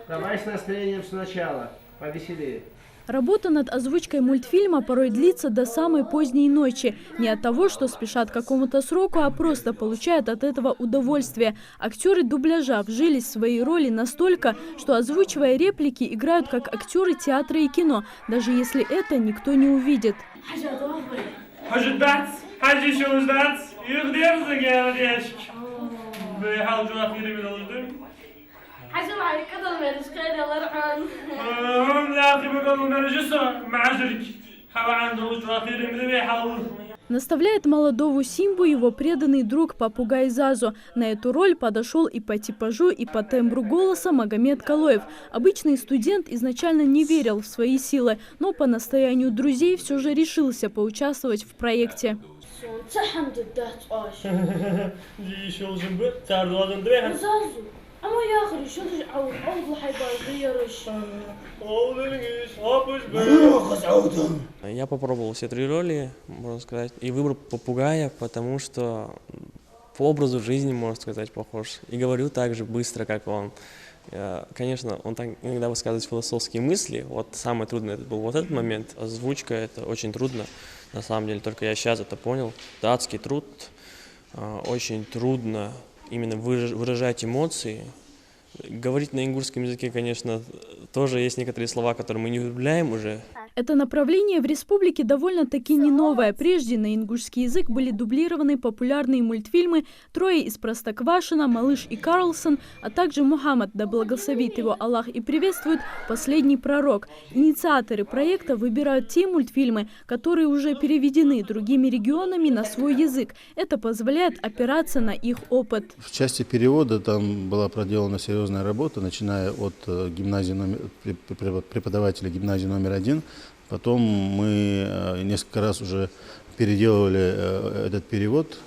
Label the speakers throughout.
Speaker 1: Давай с настроением сначала, повеселее.
Speaker 2: Работа над озвучкой мультфильма порой длится до самой поздней ночи. Не от того, что спешат к какому-то сроку, а просто получают от этого удовольствие. Актеры дубляжа вжились в свои роли настолько, что, озвучивая реплики, играют как актеры театра и кино, даже если это никто не увидит. Наставляет молодого Симбу его преданный друг попугай Зазу. На эту роль подошел и по типажу, и по тембру голоса Магомед Калоев. Обычный студент изначально не верил в свои силы, но по настоянию друзей все же решился поучаствовать в проекте.
Speaker 3: Я попробовал все 3 роли, можно сказать, и выбрал попугая, потому что по образу жизни, можно сказать, похож. И говорю так же быстро, как он. Конечно, он так иногда высказывает философские мысли. Вот самое трудное это был вот этот момент. Озвучка — это очень трудно, на самом деле, только я сейчас это понял. Это адский труд, очень трудно именно выражать эмоции. Говорить на ингушском языке, конечно, тоже есть некоторые слова, которые мы не употребляем уже.
Speaker 2: Это направление в республике довольно-таки не новое. Прежде на ингушский язык были дублированы популярные мультфильмы «Трое из Простоквашино», «Малыш и Карлсон», а также «Мухаммад, да благословит его Аллах и приветствует последний пророк». Инициаторы проекта выбирают те мультфильмы, которые уже переведены другими регионами на свой язык. Это позволяет опираться на их опыт.
Speaker 4: В части перевода там была проделана серьезная работа, начиная от преподавателя гимназии номер 1. Потом мы несколько раз уже переделывали этот перевод,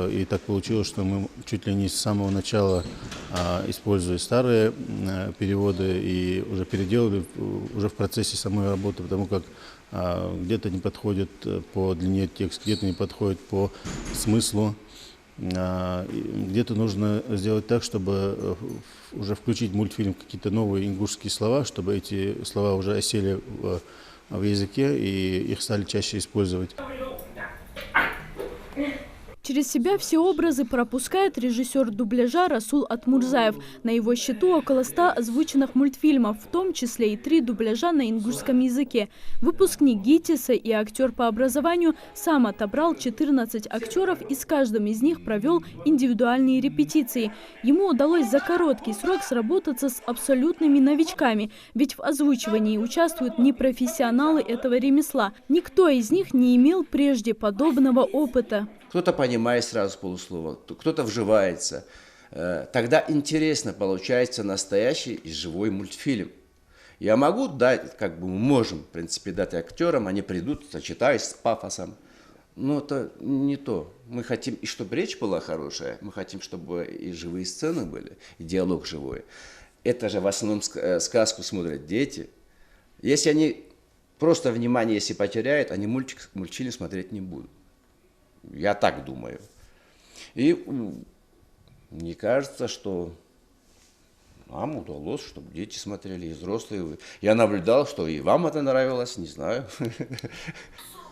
Speaker 4: и так получилось, что мы чуть ли не с самого начала, используя старые переводы, и уже переделали уже в процессе самой работы, потому как где-то не подходит по длине текст, где-то не подходит по смыслу. Где-то нужно сделать так, чтобы уже включить в мультфильм какие-то новые ингушские слова, чтобы эти слова уже осели в языке и их стали чаще использовать.
Speaker 2: Через себя все образы пропускает режиссер дубляжа Расул Атмурзаев. На его счету около 100 озвученных мультфильмов, в том числе и 3 дубляжа на ингушском языке. Выпускник ГИТИСа и актер по образованию сам отобрал 14 актеров и с каждым из них провел индивидуальные репетиции. Ему удалось за короткий срок сработаться с абсолютными новичками, ведь в озвучивании участвуют непрофессионалы этого ремесла. Никто из них не имел прежде подобного опыта.
Speaker 5: Кто-то понимает сразу полуслова, кто-то вживается. Тогда интересно получается настоящий и живой мультфильм. Я могу дать, как бы мы можем, в принципе, дать актерам, они придут, сочетаясь с пафосом. Но это не то. Мы хотим, и чтобы речь была хорошая, мы хотим, чтобы и живые сцены были, и диалог живой. Это же в основном сказку смотрят дети. Если они просто внимание, если потеряют, они мультфильм смотреть не будут. Я так думаю. И мне кажется, что нам удалось, чтобы дети смотрели, и взрослые. Я наблюдал, что и вам это нравилось, не знаю.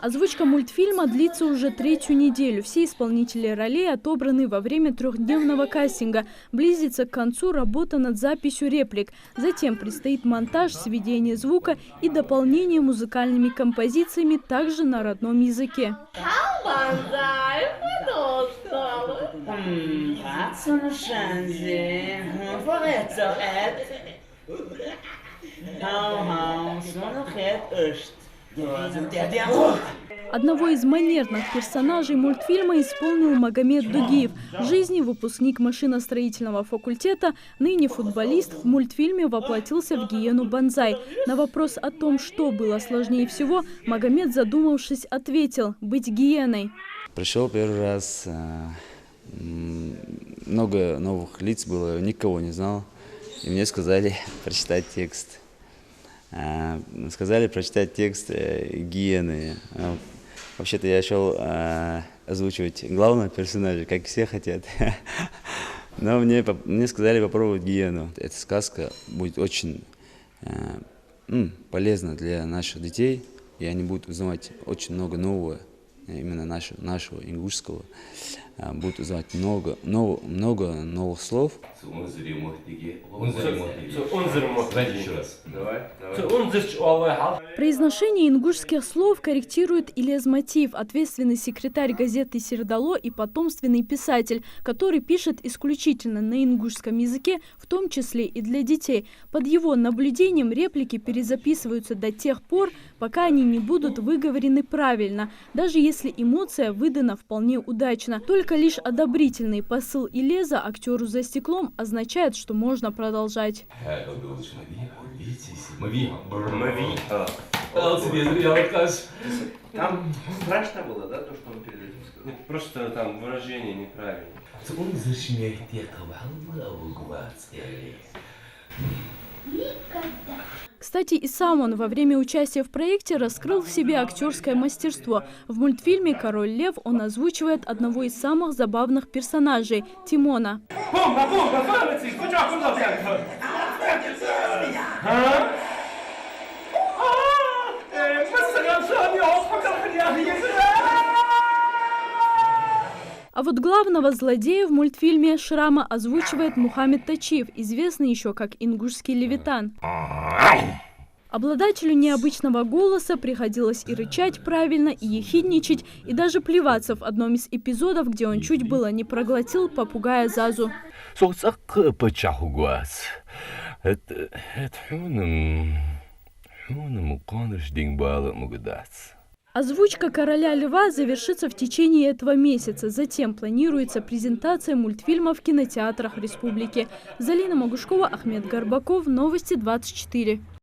Speaker 2: Озвучка мультфильма длится уже 3-ю неделю. Все исполнители ролей отобраны во время 3-дневного кастинга. Близится к концу работа над записью реплик. Затем предстоит монтаж, сведение звука и дополнение музыкальными композициями также на родном языке. Одного из манерных персонажей мультфильма исполнил Магомед Дугиев. В жизни выпускник машиностроительного факультета, ныне футболист, в мультфильме воплотился в гиену Банзай. На вопрос о том, что было сложнее всего, Магомед, задумавшись, ответил: быть гиеной.
Speaker 6: Пришел первый раз, много новых лиц было, никого не знал. И мне сказали прочитать текст. Сказали прочитать текст гиены. Вообще-то я шел озвучивать главного персонажа, как все хотят. Но мне сказали попробовать гиену. Эта сказка будет очень полезна для наших детей, и они будут узнавать очень много нового, именно нашего ингушского. Будут узнавать много новых слов.
Speaker 2: Произношение ингушских слов корректирует Илез Матиев, ответственный секретарь газеты «Сердало» и потомственный писатель, который пишет исключительно на ингушском языке, в том числе и для детей. Под его наблюдением реплики перезаписываются до тех пор, пока они не будут выговорены правильно, даже если эмоция выдана вполне удачно. Только лишь одобрительный посыл Илеза актеру за стеклом означает, что можно продолжать.
Speaker 1: Там страшно было, да, то, что он перед этим сказал? Просто там выражение неправильное.
Speaker 2: Кстати, и сам он во время участия в проекте раскрыл в себе актерское мастерство. В мультфильме «Король лев» он озвучивает одного из самых забавных персонажей – Тимона. А вот главного злодея в мультфильме «Шрама» озвучивает Мухаммед Тачиев, известный еще как ингушский Левитан. Обладателю необычного голоса приходилось и рычать правильно, и ехидничать, и даже плеваться в одном из эпизодов, где он чуть было не проглотил попугая Зазу. Озвучка «Короля льва» завершится в течение этого месяца. Затем планируется презентация мультфильма в кинотеатрах республики. Залина Могушкова, Ахмед Горбаков. Новости 24.